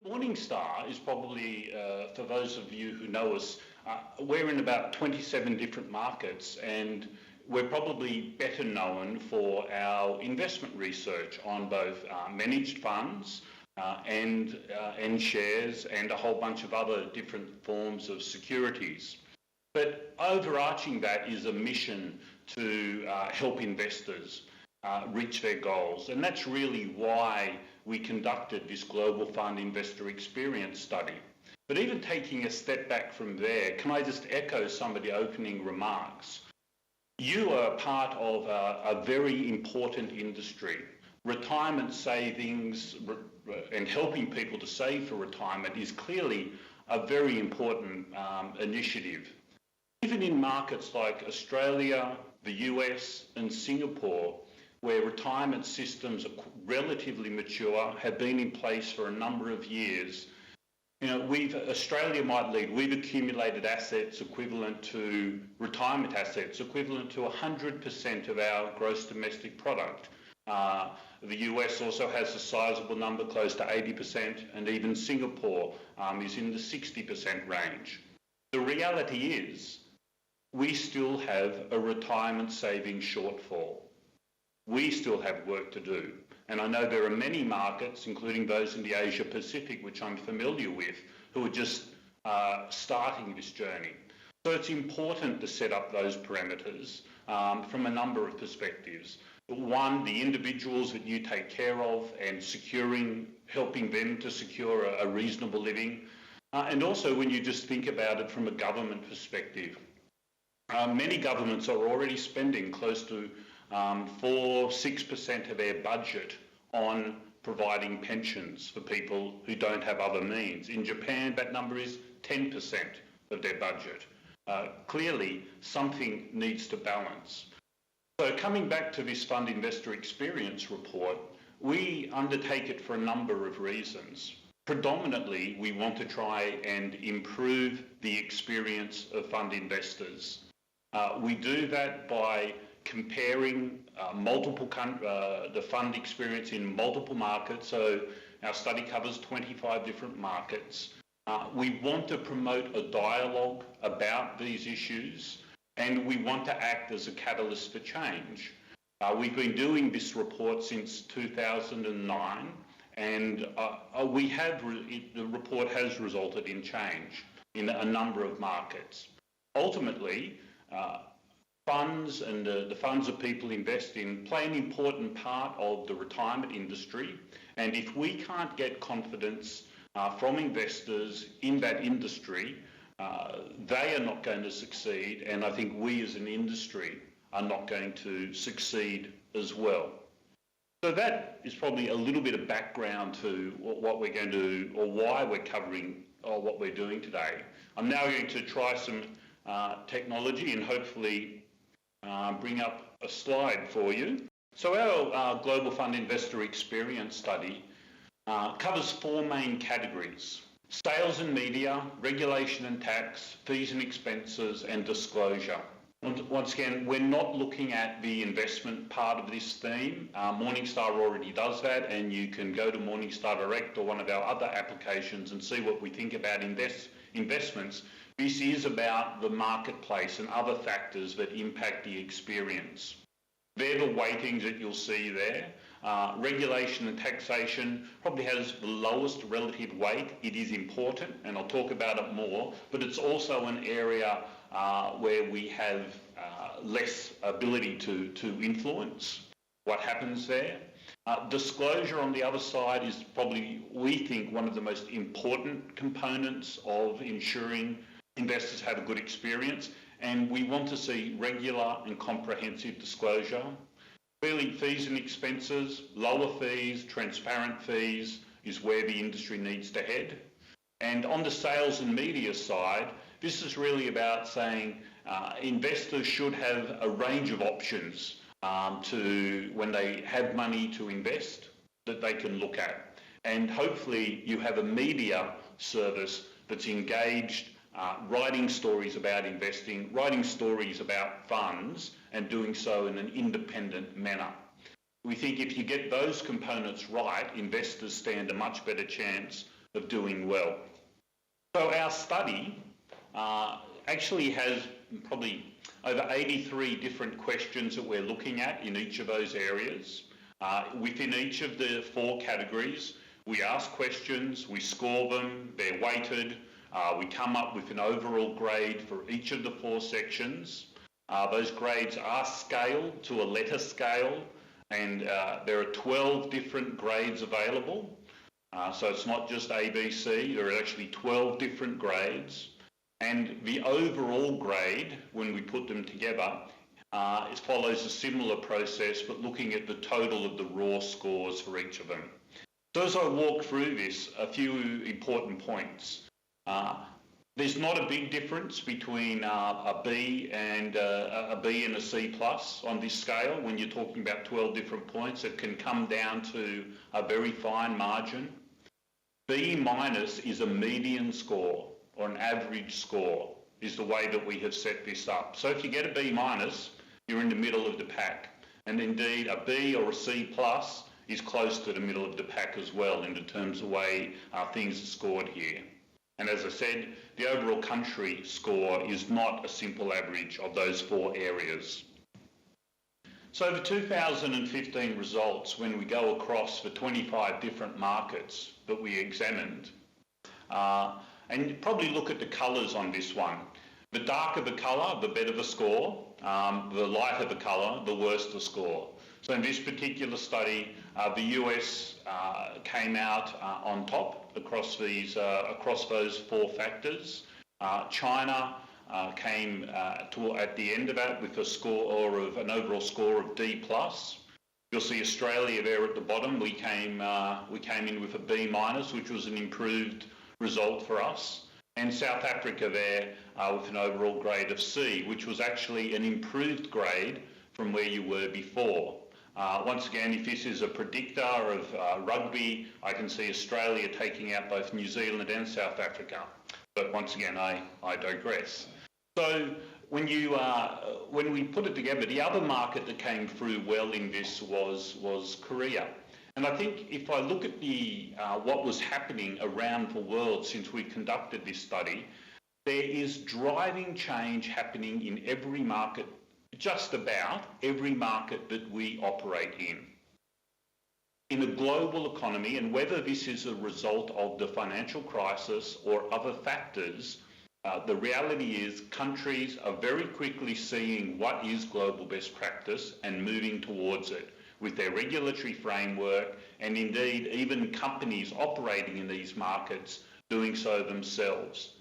Morningstar is probably, for those of you who know us, we're in about 27 different markets, and we're probably better known for our investment research on both managed funds and shares and a whole bunch of other different forms of securities. But overarching that is a mission to help investors reach their goals. And that's really why we conducted this Global Fund Investor Experience study. But even taking a step back from there, can I just echo some of the opening remarks? You are part of a very important industry. Retirement savings and helping people to save for retirement is clearly a very important initiative. Even in markets like Australia, the US and Singapore, where retirement systems are relatively mature, have been in place for a number of years, Australia might lead. We've accumulated assets equivalent to retirement assets, equivalent to 100% of our gross domestic product. The US also has a sizable number, close to 80%, and even Singapore is in the 60% range. The reality is, we still have a retirement savings shortfall. We still have work to do. And I know there are many markets, including those in the Asia-Pacific, which I'm familiar with, who are just starting this journey. So it's important to set up those parameters from a number of perspectives. One, the individuals that you take care of and helping them to secure a reasonable living. And also when you just think about it from a government perspective. Many governments are already spending close to 4-6% of their budget on providing pensions for people who don't have other means. In Japan, that number is 10% of their budget. Clearly, something needs to balance. So coming back to this Fund Investor Experience report, we undertake it for a number of reasons. Predominantly, we want to try and improve the experience of fund investors. We do that by comparing the fund experience in multiple markets. So our study covers 25 different markets. We want to promote a dialogue about these issues, and we want to act as a catalyst for change. We've been doing this report since 2009, and the report has resulted in change in a number of markets. Ultimately, funds and the funds that people invest in play an important part of the retirement industry. And if we can't get confidence from investors in that industry, they are not going to succeed. And I think we as an industry are not going to succeed as well. So that is probably a little bit of background to what we're going to, or why we're covering what we're doing today. I'm now going to try some technology and hopefully bring up a slide for you. So our Global Fund Investor Experience study covers 4 main categories: sales and media, regulation and tax, fees and expenses, and disclosure. Once again, we're not looking at the investment part of this theme. Morningstar already does that, and you can go to Morningstar Direct or one of our other applications and see what we think about investments. This is about the marketplace and other factors that impact the experience. They're the weightings that you'll see there. Regulation and taxation probably has the lowest relative weight. It is important, and I'll talk about it more, but it's also an area where we have less ability to influence what happens there. Disclosure on the other side is probably, we think, one of the most important components of ensuring investors have a good experience, and we want to see regular and comprehensive disclosure. Clearly, fees and expenses, lower fees, transparent fees is where the industry needs to head. And on the sales and media side, this is really about saying investors should have a range of options when they have money to invest that they can look at. And hopefully you have a media service that's engaged, writing stories about investing, writing stories about funds, and doing so in an independent manner. We think if you get those components right, investors stand a much better chance of doing well. So our study actually has probably over 83 different questions that we're looking at in each of those areas. Within each of the 4 categories, we ask questions, we score them, they're weighted, we come up with an overall grade for each of the 4 sections. Those grades are scaled to a letter scale, and there are 12 different grades available. So it's not just A, B, C, there are actually 12 different grades. And the overall grade, when we put them together, it follows a similar process, but looking at the total of the raw scores for each of them. So as I walk through this, a few important points. There's not a big difference between a B and a C plus on this scale. When you're talking about 12 different points, it can come down to a very fine margin. B minus is a median score, or an average score, is the way that we have set this up. So if you get a B minus, you're in the middle of the pack. And indeed, a B or a C plus is close to the middle of the pack as well in terms of the way things are scored here. And as I said, the overall country score is not a simple average of those 4 areas. So the 2015 results, when we go across the 25 different markets that we examined, and you probably look at the colours on this one. The darker the colour, the better the score. The lighter the colour, the worse the score. So in this particular study, the US came out on top across those 4 factors. China came at the end of that with an overall score of D+. You'll see Australia there at the bottom. We came in with a B-, which was an improved result for us. And South Africa there with an overall grade of C, which was actually an improved grade from where you were before. Once again, if this is a predictor of rugby, I can see Australia taking out both New Zealand and South Africa. But once again, I digress. So when we put it together, the other market that came through well in this was Korea. And I think if I look at what was happening around the world since we conducted this study, there is driving change happening in every market, just about every market that we operate in. In a global economy, and whether this is a result of the financial crisis or other factors, the reality is countries are very quickly seeing what is global best practice and moving towards it with their regulatory framework, and indeed even companies operating in these markets doing so themselves.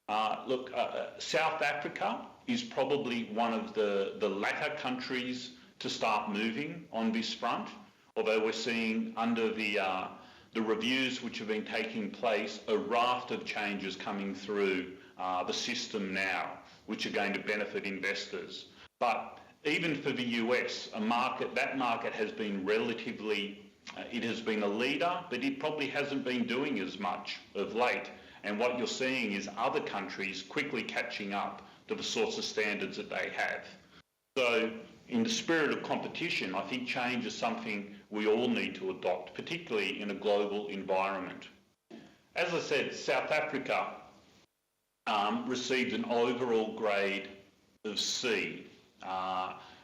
South Africa is probably one of the latter countries to start moving on this front, although we're seeing under the reviews which have been taking place a raft of changes coming through the system now, which are going to benefit investors. But even for the US, that market has been it has been a leader, but it probably hasn't been doing as much of late. And what you're seeing is other countries quickly catching up to the sorts of standards that they have. So in the spirit of competition, I think change is something we all need to adopt, particularly in a global environment. As I said, South Africa received an overall grade of C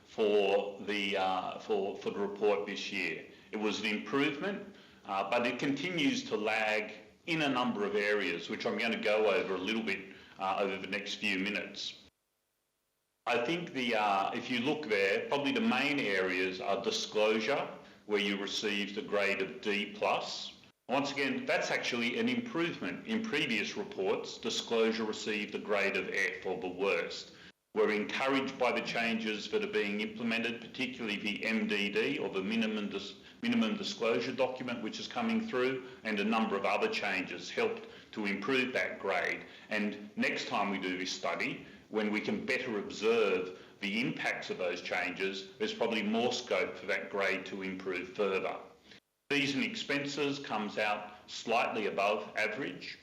for the report this year. It was an improvement, but it continues to lag in a number of areas, which I'm going to go over a little bit over the next few minutes. I think if you look there, probably the main areas are disclosure, where you received a grade of D+. Once again, that's actually an improvement. In previous reports, disclosure received a grade of F, or the worst. We're encouraged by the changes that are being implemented, particularly the MDD, or the minimum disclosure document, which is coming through, and a number of other changes helped to improve that grade. And next time we do this study, when we can better observe the impacts of those changes, there's probably more scope for that grade to improve further. Fees and expenses comes out slightly above average.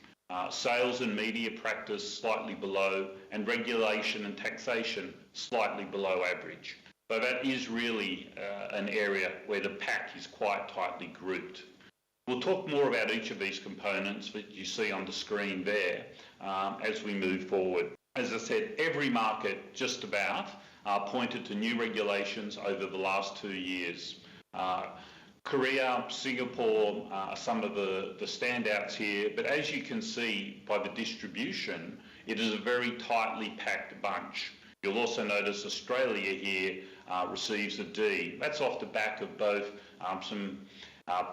Sales and media practice slightly below, and regulation and taxation slightly below average. So that is really an area where the pack is quite tightly grouped. We'll talk more about each of these components that you see on the screen there as we move forward. As I said, every market just about pointed to new regulations over the last 2 years. Korea, Singapore are some of the standouts here, but as you can see by the distribution, it is a very tightly packed bunch. You'll also notice Australia here receives a D. That's off the back of both some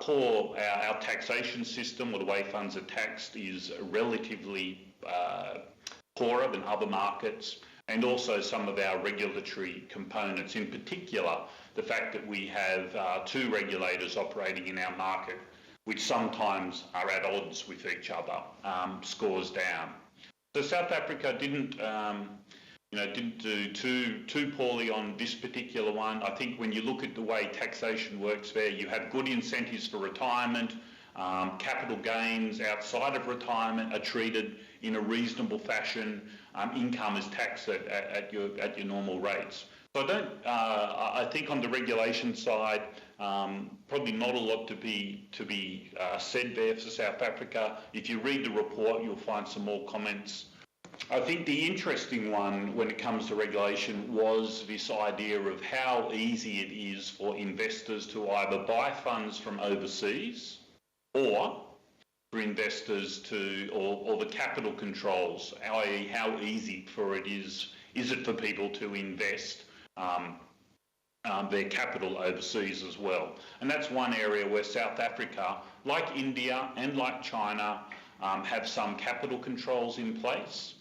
poor, our taxation system, or the way funds are taxed, is relatively poorer than other markets, and also some of our regulatory components, in particular the fact that we have 2 regulators operating in our market, which sometimes are at odds with each other, scores down. So South Africa didn't do too poorly on this particular one. I think when you look at the way taxation works there, you have good incentives for retirement. Capital gains outside of retirement are treated in a reasonable fashion. Income is taxed at your normal rates. So I think on the regulation side, probably not a lot to be said there for South Africa. If you read the report, you'll find some more comments. I think the interesting one when it comes to regulation was this idea of how easy it is for investors to either buy funds from overseas or for investors or the capital controls, i.e. how easy is it for people to invest their capital overseas as well. And that's one area where South Africa, like India and like China, have some capital controls in place.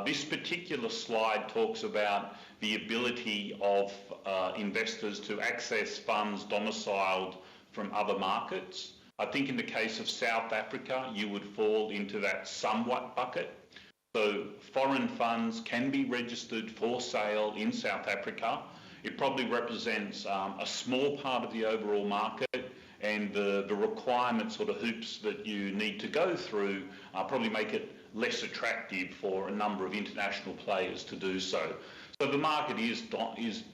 This particular slide talks about the ability of investors to access funds domiciled from other markets. I think in the case of South Africa, you would fall into that somewhat bucket. So foreign funds can be registered for sale in South Africa. It probably represents a small part of the overall market, and the requirements or the hoops that you need to go through probably make it less attractive for a number of international players to do so. So the market is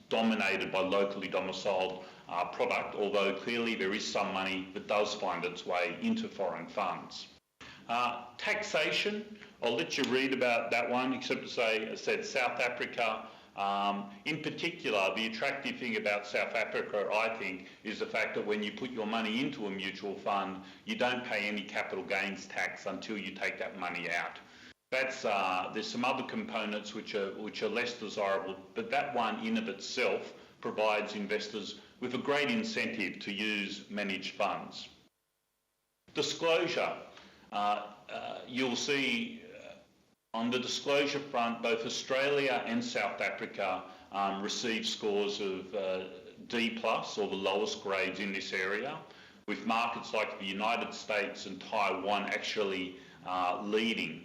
dominated by locally domiciled product, although clearly there is some money that does find its way into foreign funds. Taxation, I'll let you read about that one, except to say, as I said, South Africa, in particular, the attractive thing about South Africa, I think, is the fact that when you put your money into a mutual fund, you don't pay any capital gains tax until you take that money out. There's some other components which are less desirable, but that one in of itself provides investors with a great incentive to use managed funds. Disclosure. You'll see on the disclosure front, both Australia and South Africa receive scores of D+, or the lowest grades in this area, with markets like the United States and Taiwan actually leading.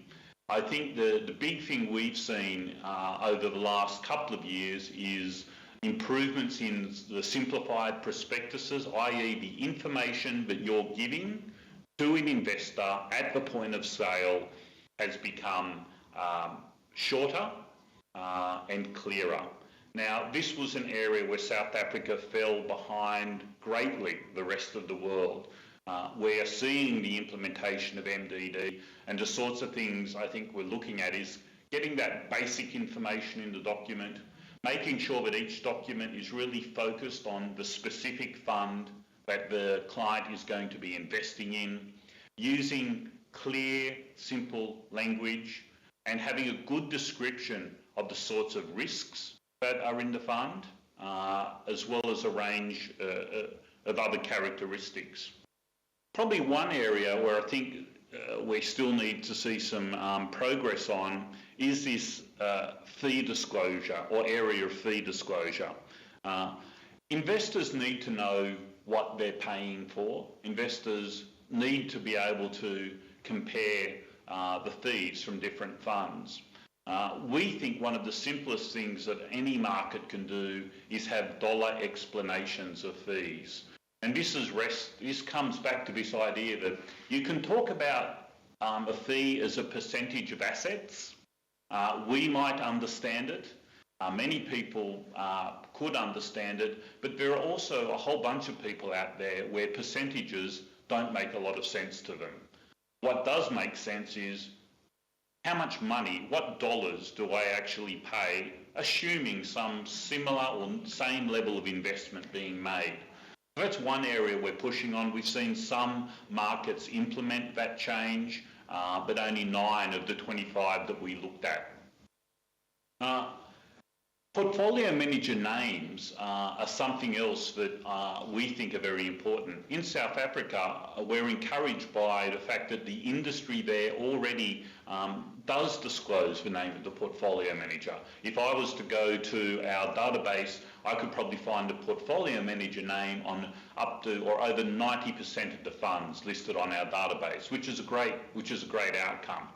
I think the big thing we've seen over the last couple of years is improvements in the simplified prospectuses, i.e. the information that you're giving to an investor at the point of sale has become shorter and clearer. Now, this was an area where South Africa fell behind greatly the rest of the world. We're seeing the implementation of MDD, and the sorts of things I think we're looking at is getting that basic information in the document, making sure that each document is really focused on the specific fund that the client is going to be investing in, using clear, simple language, and having a good description of the sorts of risks that are in the fund, as well as a range of other characteristics. Probably one area where I think we still need to see some progress on is this fee disclosure, or area of fee disclosure. Investors need to know what they're paying for. Investors need to be able to compare the fees from different funds. We think one of the simplest things that any market can do is have dollar explanations of fees. And this comes back to this idea that you can talk about a fee as a percentage of assets. We might understand it. Many people could understand it, but there are also a whole bunch of people out there where percentages don't make a lot of sense to them. What does make sense is how much money, what dollars do I actually pay, assuming some similar or same level of investment being made. So that's one area we're pushing on. We've seen some markets implement that change, but only 9 of the 25 that we looked at. Portfolio manager names are something else that we think are very important. In South Africa, we're encouraged by the fact that the industry there already does disclose the name of the portfolio manager. If I was to go to our database, I could probably find a portfolio manager name on up to or over 90% of the funds listed on our database, which is a great outcome.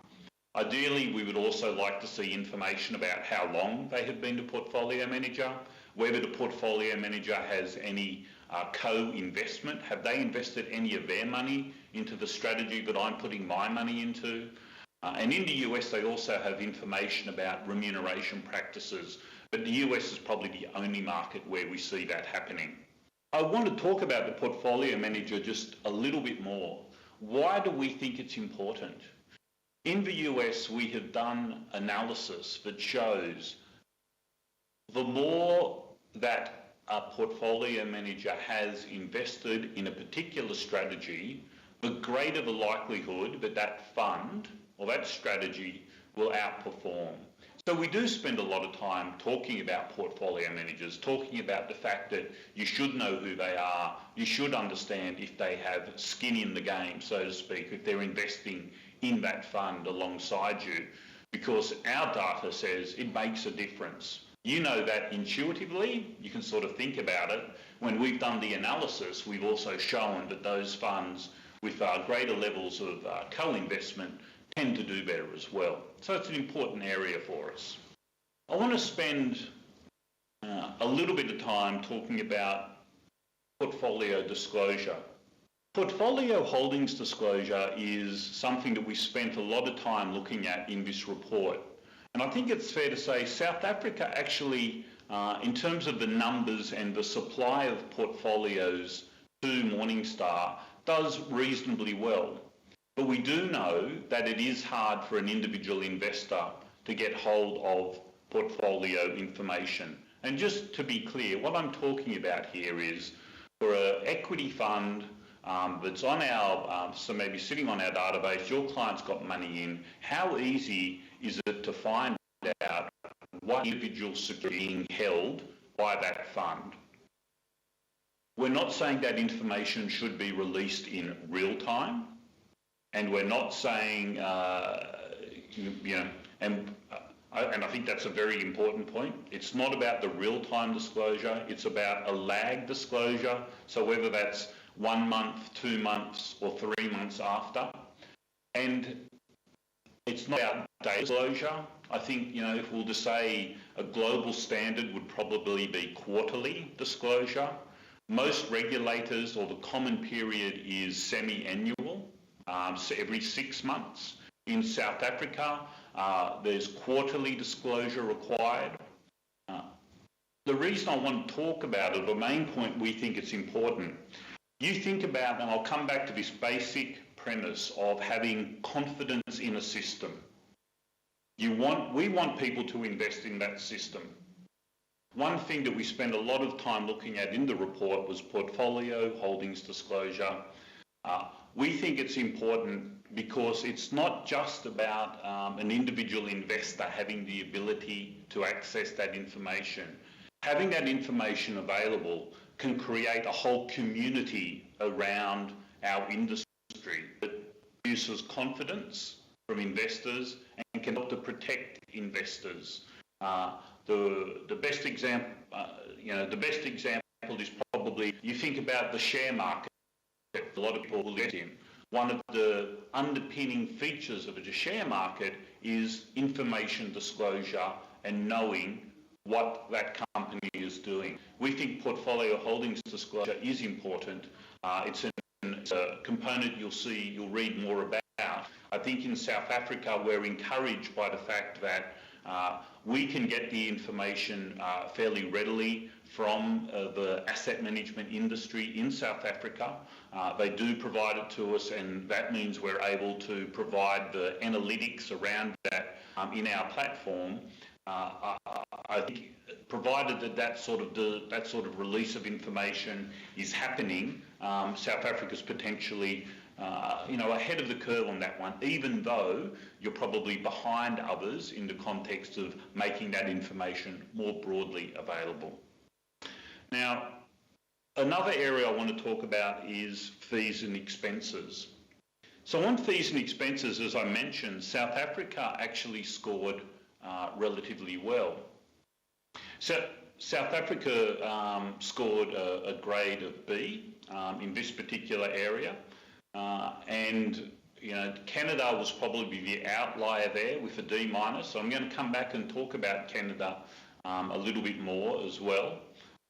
Ideally, we would also like to see information about how long they have been the portfolio manager, whether the portfolio manager has any co-investment. Have they invested any of their money into the strategy that I'm putting my money into? And in the US, they also have information about remuneration practices, but the US is probably the only market where we see that happening. I want to talk about the portfolio manager just a little bit more. Why do we think it's important? In the US, we have done analysis that shows the more that a portfolio manager has invested in a particular strategy, the greater the likelihood that that fund or that strategy will outperform. So we do spend a lot of time talking about portfolio managers, talking about the fact that you should know who they are, you should understand if they have skin in the game, so to speak, if they're investing in that fund alongside you, because our data says it makes a difference. You know that intuitively, you can sort of think about it. When we've done the analysis, we've also shown that those funds with greater levels of co-investment tend to do better as well. So it's an important area for us. I want to spend a little bit of time talking about portfolio disclosure. Portfolio holdings disclosure is something that we spent a lot of time looking at in this report. And I think it's fair to say South Africa actually, in terms of the numbers and the supply of portfolios to Morningstar, does reasonably well. But we do know that it is hard for an individual investor to get hold of portfolio information. And just to be clear, what I'm talking about here is for an equity fund that's on our, so maybe sitting on our database, your client's got money in, how easy is it to find out what individual security being held by that fund? We're not saying that information should be released in real time, and we're not saying, and I think that's a very important point. It's not about the real-time disclosure, it's about a lag disclosure, so whether that's 1 month, 2 months, or 3 months after. And it's not about data disclosure. I think, if we'll just say a global standard would probably be quarterly disclosure. Most regulators, or the common period is semi-annual, so every 6 months. In South Africa, there's quarterly disclosure required. The reason I want to talk about it, the main point we think it's important, you think about, and I'll come back to this basic premise of having confidence in a system. We want people to invest in that system. One thing that we spend a lot of time looking at in the report was portfolio holdings disclosure. We think it's important because it's not just about an individual investor having the ability to access that information. Having that information available can create a whole community around our industry that produces confidence from investors and can help to protect investors. The best example, is probably you think about the share market. A lot of people will invest in. One of the underpinning features of a share market is information disclosure and knowing what that company is doing. We think portfolio holdings disclosure is important. It's a component you'll read more about. I think in South Africa we're encouraged by the fact that We can get the information fairly readily from the asset management industry in South Africa. They do provide it to us, and that means we're able to provide the analytics around that in our platform. I think, provided that sort of release of information is happening, South Africa's potentially ahead of the curve on that one, even though you're probably behind others in the context of making that information more broadly available. Now, another area I want to talk about is fees and expenses. So on fees and expenses, as I mentioned, South Africa actually scored relatively well. So South Africa scored a grade of B in this particular area. And Canada was probably the outlier there with a D-. So I'm going to come back and talk about Canada a little bit more as well.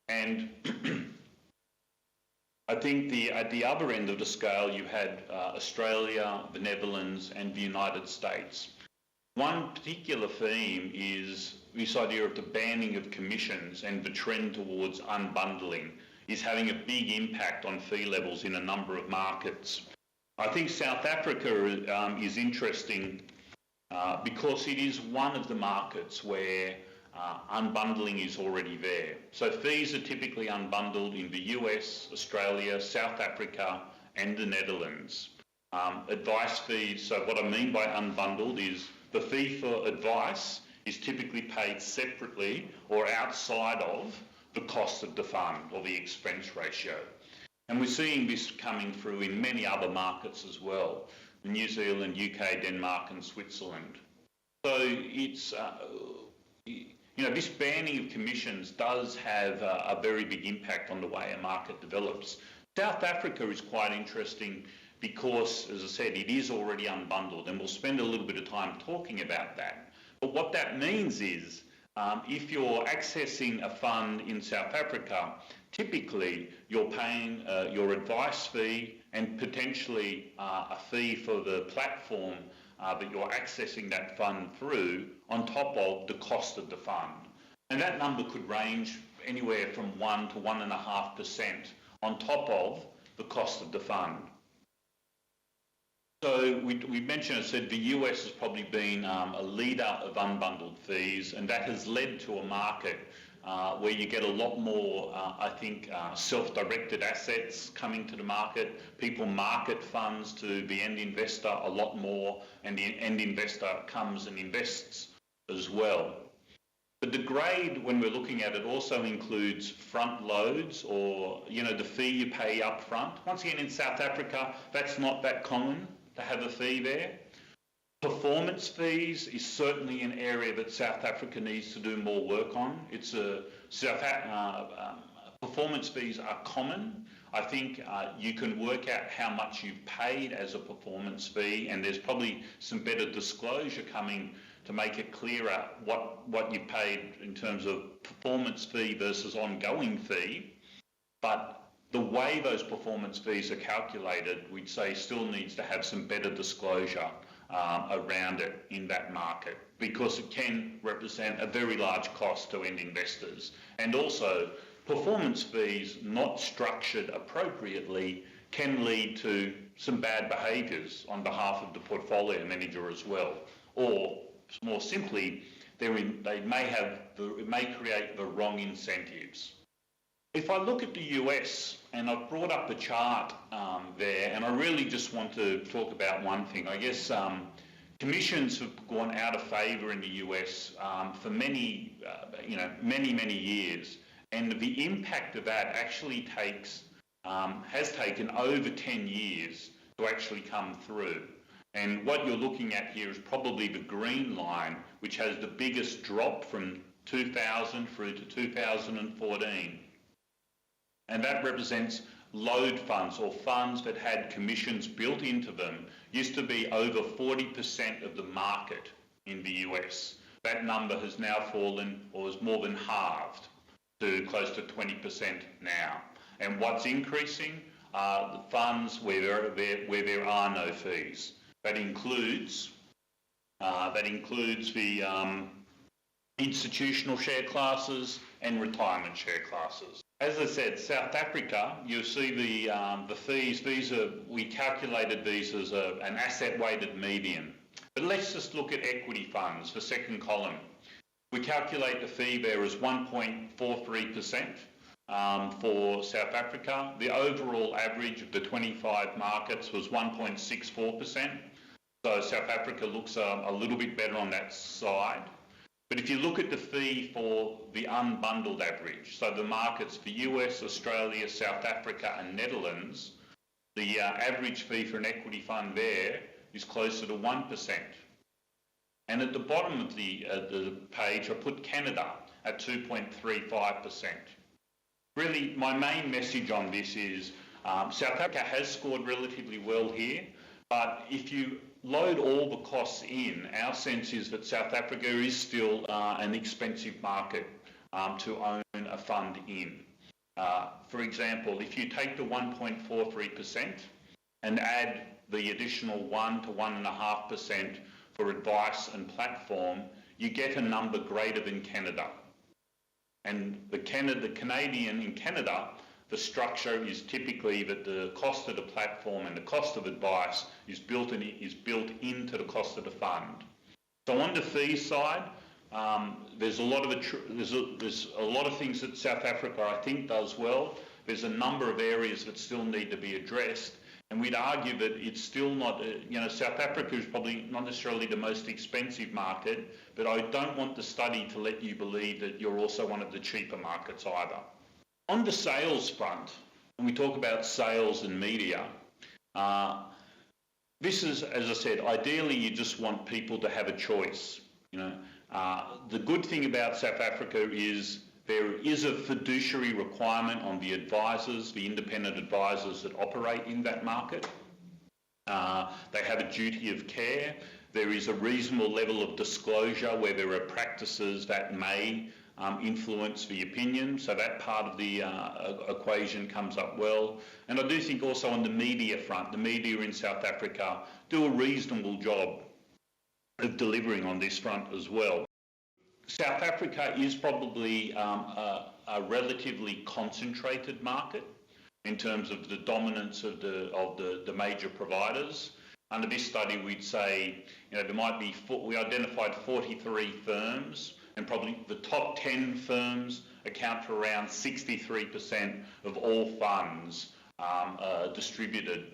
And I think at the other end of the scale, you had Australia, the Netherlands, and the United States. One particular theme is this idea of the banning of commissions, and the trend towards unbundling is having a big impact on fee levels in a number of markets. I think South Africa is interesting because it is one of the markets where unbundling is already there. So fees are typically unbundled in the US, Australia, South Africa, and the Netherlands. Advice fees, so what I mean by unbundled is the fee for advice is typically paid separately or outside of the cost of the fund or the expense ratio. And we're seeing this coming through in many other markets as well, New Zealand, UK, Denmark, and Switzerland. So it's, this banning of commissions does have a very big impact on the way a market develops. South Africa is quite interesting because, as I said, it is already unbundled, and we'll spend a little bit of time talking about that. But what that means is, if you're accessing a fund in South Africa, typically you're paying your advice fee and potentially a fee for the platform that you're accessing that fund through on top of the cost of the fund. And that number could range anywhere from 1 to 1.5% on top of the cost of the fund. So we mentioned, I said the US has probably been a leader of unbundled fees, and that has led to a market where you get a lot more, self-directed assets coming to the market. People market funds to the end investor a lot more, and the end investor comes and invests as well. But the grade, when we're looking at it, also includes front loads, or the fee you pay up front. Once again, in South Africa, that's not that common to have a fee there. Performance fees is certainly an area that South Africa needs to do more work on. Performance fees are common. I think you can work out how much you've paid as a performance fee, and there's probably some better disclosure coming to make it clearer what you paid in terms of performance fee versus ongoing fee. But the way those performance fees are calculated, we'd say still needs to have some better disclosure around it in that market, because it can represent a very large cost to end investors. And also, performance fees not structured appropriately can lead to some bad behaviours on behalf of the portfolio manager as well. Or more simply, it may create the wrong incentives. If I look at the US, and I've brought up a chart there, and I really just want to talk about one thing. I guess commissions have gone out of favour in the US for many years, and the impact of that actually has taken over 10 years to actually come through. And what you're looking at here is probably the green line, which has the biggest drop from 2000 through to 2014. And that represents load funds, or funds that had commissions built into them. Used to be over 40% of the market in the US. That number has now fallen, or is more than halved, to close to 20% now. And what's increasing are the funds where there are no fees. That includes the institutional share classes and retirement share classes. As I said, South Africa, you'll see the fees. We calculated these as an asset-weighted median. But let's just look at equity funds, the second column. We calculate the fee there as 1.43% for South Africa. The overall average of the 25 markets was 1.64%. So South Africa looks a little bit better on that side. But if you look at the fee for the unbundled average, so the markets for US, Australia, South Africa and Netherlands, the average fee for an equity fund there is closer to 1%. And at the bottom of the page, I put Canada at 2.35%. Really, my main message on this is South Africa has scored relatively well here, but if you load all the costs in, our sense is that South Africa is still an expensive market to own a fund in. For example, if you take the 1.43% and add the additional 1 to 1.5% for advice and platform, you get a number greater than Canada. And the Canadian in Canada, the structure is typically that the cost of the platform and the cost of advice is built into the cost of the fund. So on the fee side, there's a lot of things that South Africa I think does well. There's a number of areas that still need to be addressed, and we'd argue that it's still not. South Africa is probably not necessarily the most expensive market, but I don't want the study to let you believe that you're also one of the cheaper markets either. On the sales front, when we talk about sales and media, this is, as I said, ideally you just want people to have a choice. The good thing about South Africa is there is a fiduciary requirement on the advisors, the independent advisors that operate in that market. They have a duty of care. There is a reasonable level of disclosure where there are practices that may influence the opinion, so that part of the equation comes up well. And I do think also on the media front, the media in South Africa do a reasonable job of delivering on this front as well. South Africa is probably a relatively concentrated market in terms of the dominance of the major providers. Under this study, we'd say there might be we identified 43 firms, and probably the top 10 firms account for around 63% of all funds distributed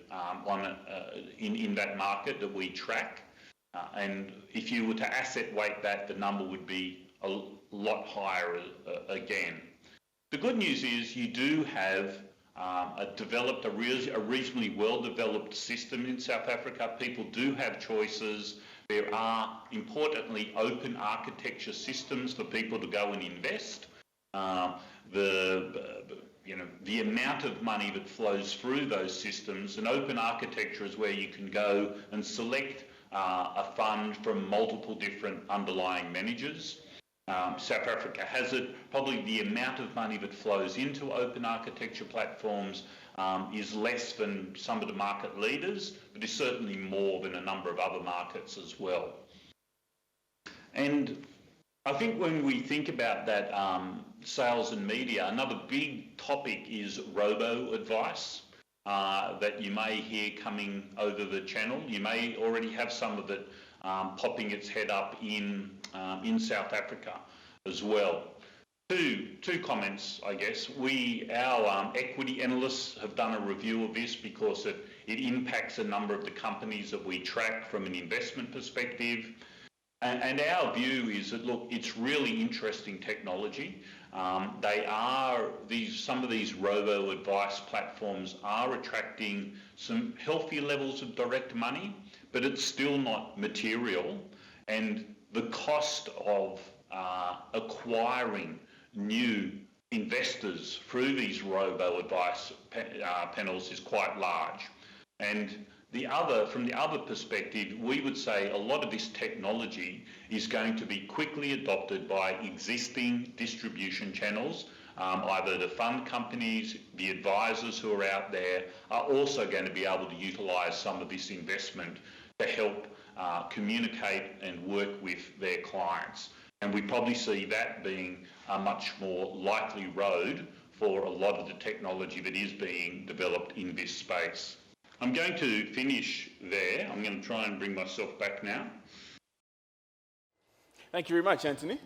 in that market that we track. And if you were to asset weight that, the number would be a lot higher again. The good news is you do have a reasonably well-developed system in South Africa. People do have choices. There are, importantly, open architecture systems for people to go and invest. The amount of money that flows through those systems, and open architecture is where you can go and select a fund from multiple different underlying managers. South Africa has it. Probably the amount of money that flows into open architecture platforms is less than some of the market leaders, but is certainly more than a number of other markets as well. And I think when we think about that sales and media, another big topic is Robo Advice that you may hear coming over the channel. You may already have some of it popping its head up in South Africa as well. Two comments, I guess. Our equity analysts have done a review of this because it impacts a number of the companies that we track from an investment perspective. And our view is that, look, it's really interesting technology. Some of these robo advice platforms are attracting some healthy levels of direct money, but it's still not material. And the cost of acquiring new investors through these robo advice panels is quite large. And from the other perspective, we would say a lot of this technology is going to be quickly adopted by existing distribution channels. Either the fund companies, the advisors who are out there are also going to be able to utilise some of this investment to help communicate and work with their clients. And we probably see that being a much more likely road for a lot of the technology that is being developed in this space. I'm going to finish there. I'm going to try and bring myself back now. Thank you very much, Anthony.